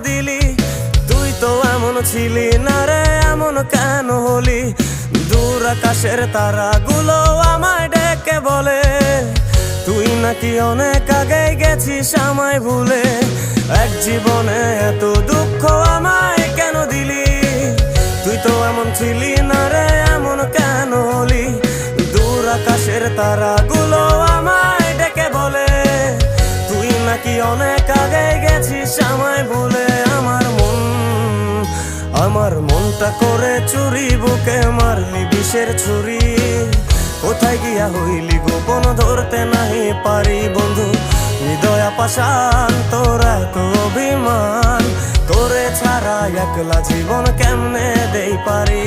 দিলি? তুই তো এমন ছিলি না রে, এমন কেন হলি? দূর আকাশের তারাগুলো আমায় ডেকে বলে তুই নাকি অনেক আগে গেছিস আমায় ভুলে। এক জীবনে এত দুঃখ আমায় কেন দিলি? তুই তো এমন ছিলি না রে, এমন কেন হলি? দূর আকাশের তারাগুলো আমায় ডেকে বলে তুই নাকি অনেক আগে গেছিস আমায় ভুলে। আমার মনটা করে চুরি, বুকে মারলি বিষের ছুরি। কোথায় গিয়া হইলি গোপন ধরতে নাহি পারি বন্ধু। হৃদয় পাষাণ তোর এত অভিমান, তোরে ছাড়া একলা জীবন কেমনে দেই পারি?